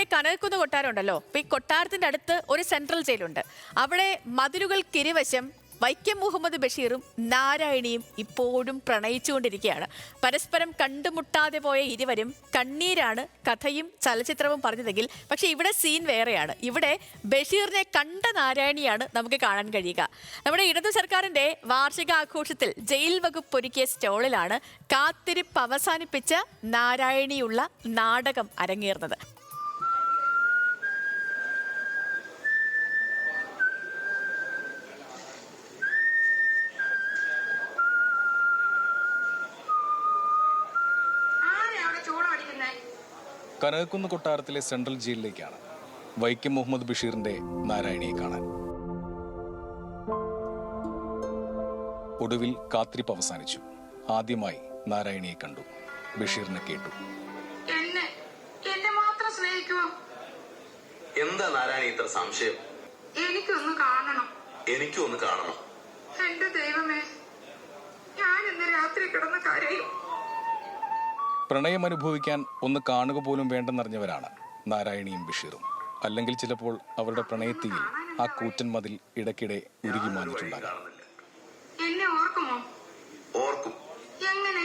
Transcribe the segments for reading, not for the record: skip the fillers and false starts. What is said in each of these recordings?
നമ്മുടെ കനകക്കുന്ന് കൊട്ടാരം ഉണ്ടല്ലോ, അപ്പൊ ഈ കൊട്ടാരത്തിന്റെ അടുത്ത് ഒരു സെൻട്രൽ ജയിലുണ്ട്. അവിടെ മതിലുകൾക്കിരുവശം വൈക്കം മുഹമ്മദ് ബഷീറും നാരായണിയും ഇപ്പോഴും പ്രണയിച്ചുകൊണ്ടിരിക്കുകയാണ്. പരസ്പരം കണ്ടുമുട്ടാതെ പോയ ഇരുവരും കണ്ണീരാണ് കഥയും ചലച്ചിത്രവും പറഞ്ഞതെങ്കിൽ, പക്ഷെ ഇവിടെ സീൻ വേറെയാണ്. ഇവിടെ ബഷീറിനെ കണ്ട നാരായണിയാണ് നമുക്ക് കാണാൻ കഴിയുക. നമ്മുടെ ഇടതു സർക്കാരിന്റെ വാർഷികാഘോഷത്തിൽ ജയിൽ വകുപ്പ് ഒരുക്കിയ സ്റ്റോളിലാണ് കാത്തിരിപ്പ് അവസാനിപ്പിച്ച നാരായണിയുള്ള നാടകം അരങ്ങേറുന്നത്. കനകക്കുന്ന് കൊട്ടാരത്തിലെ സെൻട്രൽ ജയിലിലേക്കാണ് വൈക്കം മുഹമ്മദ് ബഷീറിന്റെ നാരായണിയെ കാണാൻ. ഒടുവിൽ കാത്തിരിപ്പ് അവസാനിച്ചു. ആദ്യമായി നാരായണിയെ കണ്ടു, ബഷീറിനെ കേട്ടു. എന്നെ മാത്രം സ്നേഹിക്കുമോ? എന്താ നാരായണി ഇത്ര സംശയം? എനിക്കൊന്ന് കാണണം. എനിക്കൊന്ന് കാണണം. എന്റെ ദൈവമേ, ഞാൻ ഇന്ന് രാത്രി കിടന്ന കരയും. പ്രണയം അനുഭവിക്കാൻ ഒന്ന് കാണുക പോലും വേണ്ടെന്നറിഞ്ഞവരാണ് നാരായണിയും ബഷീറും. അല്ലെങ്കിൽ ചിലപ്പോൾ അവരുടെ പ്രണയത്തിൽ ആ കൂറ്റൻ മതിൽ ഇടയ്ക്കിടെ ഉരുകി മാഞ്ഞിട്ടുണ്ടാകാം. എന്നെ ഓർക്കുമോ? ഓർക്കും. എങ്ങനെ?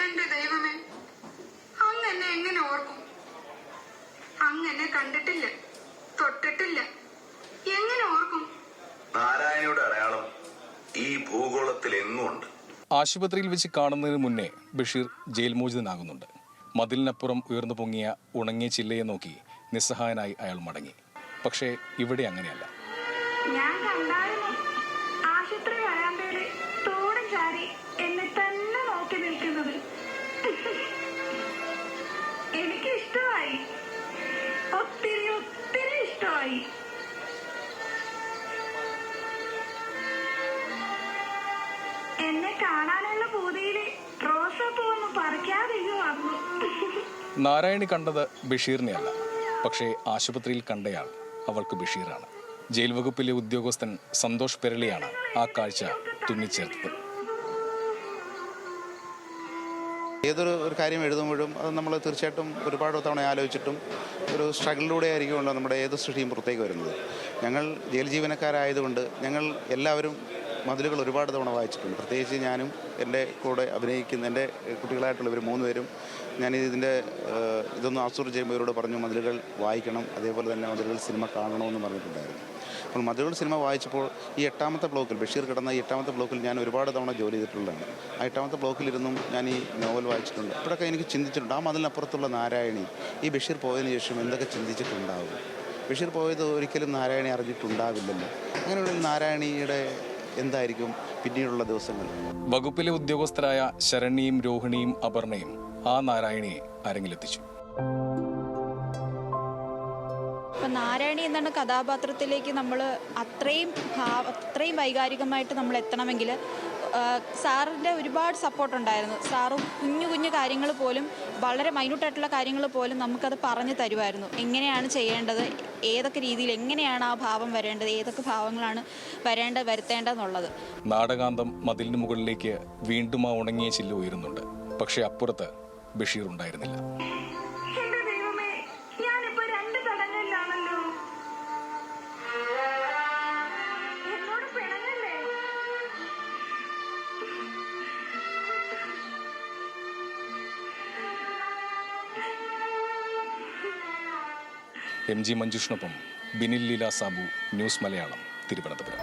എന്റെ ദൈവമേ, അങ്ങനെ എങ്ങനെ ഓർക്കും? അങ്ങനെ കണ്ടിട്ടില്ല, തൊട്ടിട്ടില്ല, എങ്ങനെ ഓർക്കും? നാരായണിയുടെ അടയാളം ഈ ഭൂഗോളത്തിൽ എങ്ങും ഉണ്ട്. ആശുപത്രിയിൽ വെച്ച് കാണുന്നതിന് മുന്നേ ബഷീർ ജയിൽ മോചിതനാകുന്നുണ്ട്. മതിലിനപ്പുറം ഉയർന്നു പൊങ്ങിയ ഉണങ്ങിയ ചില്ലയെ നോക്കി നിസ്സഹായനായി അയാൾ മടങ്ങി. പക്ഷേ ഇവിടെ അങ്ങനെയല്ല. ഞാൻ കണ്ടായിരുന്നു ആശുപത്രി വരാന്തയില് തോടും ചാരി എന്നെ തന്നെ നോക്കി നിൽക്കുന്നത്. എനിക്ക് ഇഷ്ടമായി, ഒത്തിരി ഒത്തിരി ഇഷ്ടമായി. എന്നെ കാണാനുള്ള പൂതിയില് റോസാപ്പൂ ഒന്ന് പറിക്കാതിരിക്കുവായിരുന്നു. നാരായണി കണ്ടത് ബഷീറിനെയല്ല, പക്ഷേ ആശുപത്രിയിൽ കണ്ടയാൾ അവൾക്ക് ബഷീറാണ്. ജയിൽ വകുപ്പിലെ ഉദ്യോഗസ്ഥൻ സന്തോഷ് പെരളിയാണ് ആ കാഴ്ച തുന്നിച്ചേർത്തത്. ഏതൊരു കാര്യം എഴുതുമ്പോഴും അത് നമ്മൾ തീർച്ചയായിട്ടും ഒരുപാട് തവണ ആലോചിച്ചിട്ടും ഒരു സ്ട്രഗിളിലൂടെ ആയിരിക്കുമല്ലോ നമ്മുടെ ഏത് സൃഷ്ടിയും പുറത്തേക്ക് വരുന്നത്. ഞങ്ങൾ ജയിൽ ജീവനക്കാരായതുകൊണ്ട് ഞങ്ങൾ എല്ലാവരും മതിലുകൾ ഒരുപാട് തവണ വായിച്ചിട്ടുണ്ട്. പ്രത്യേകിച്ച് ഞാനും എൻ്റെ കൂടെ അഭിനയിക്കുന്ന എൻ്റെ കുട്ടികളായിട്ടുള്ളവർ 3 പേരും ഞാൻ ഇതൊന്ന് ആസ്വദിച്ച് ചെയ്യുമ്പോൾ ഇവരോട് പറഞ്ഞു മതിലുകൾ വായിക്കണം, അതേപോലെ തന്നെ മതിലുകൾ സിനിമ കാണണമെന്ന് പറഞ്ഞിട്ടുണ്ടായിരുന്നു. അപ്പോൾ മതിലുകൾ സിനിമ വായിച്ചപ്പോൾ ഈ 8ാമത്തെ ബ്ലോക്കിൽ ബഷീർ കിടന്ന ഈ 8ാമത്തെ ബ്ലോക്കിൽ ഞാൻ ഒരുപാട് തവണ ജോലി ചെയ്തിട്ടുള്ളതാണ്. ആ 8ാമത്തെ ബ്ലോക്കിലിരുന്നും ഞാൻ ഈ നോവൽ വായിച്ചിട്ടുണ്ട്. അപ്പോഴൊക്കെ എനിക്ക് ചിന്തിച്ചിട്ടുണ്ട്, ആ മതിലിനപ്പുറത്തുള്ള നാരായണി ഈ ബഷീർ പോയതിനു ശേഷം എന്തൊക്കെ ചിന്തിച്ചിട്ടുണ്ടാവും. ബഷീർ പോയത് ഒരിക്കലും നാരായണി അറിഞ്ഞിട്ടുണ്ടാവില്ലല്ലോ. അങ്ങനെയുള്ള നാരായണിയുടെ എന്തായിരിക്കും പിന്നീടുള്ള ദിവസങ്ങൾ. വകുപ്പിലെ ഉദ്യോഗസ്ഥരായ ശരണ്യയും രോഹിണിയും അപർണയും ആ നാരായണിയെ അരങ്ങിലെത്തിച്ചു. ഇപ്പം നാരായണി എന്നുള്ള കഥാപാത്രത്തിലേക്ക് നമ്മൾ അത്രയും വൈകാരികമായിട്ട് നമ്മൾ എത്തണമെങ്കിൽ സാറിൻ്റെ ഒരുപാട് സപ്പോർട്ടുണ്ടായിരുന്നു. സാറും കുഞ്ഞു കുഞ്ഞു കാര്യങ്ങൾ പോലും, വളരെ മൈന്യൂട്ടായിട്ടുള്ള കാര്യങ്ങൾ പോലും നമുക്കത് പറഞ്ഞു തരുമായിരുന്നു. എങ്ങനെയാണ് ചെയ്യേണ്ടത്, ഏതൊക്കെ രീതിയിൽ എങ്ങനെയാണ് ആ ഭാവം വരേണ്ടത്, ഏതൊക്കെ ഭാവങ്ങളാണ് വരുത്തേണ്ടതെന്നുള്ളത്. നാടകാന്തം മതിലിന് മുകളിലേക്ക് വീണ്ടും ആ ഉണങ്ങിയ ചില്ല് ഉയരുന്നുണ്ട്. പക്ഷെ അപ്പുറത്ത് ബഷീർ ഉണ്ടായിരുന്നില്ല. MG മഞ്ജുഷിനൊപ്പം ബിനിൽ ലീല സാബു, ന്യൂസ് മലയാളം, തിരുവനന്തപുരം.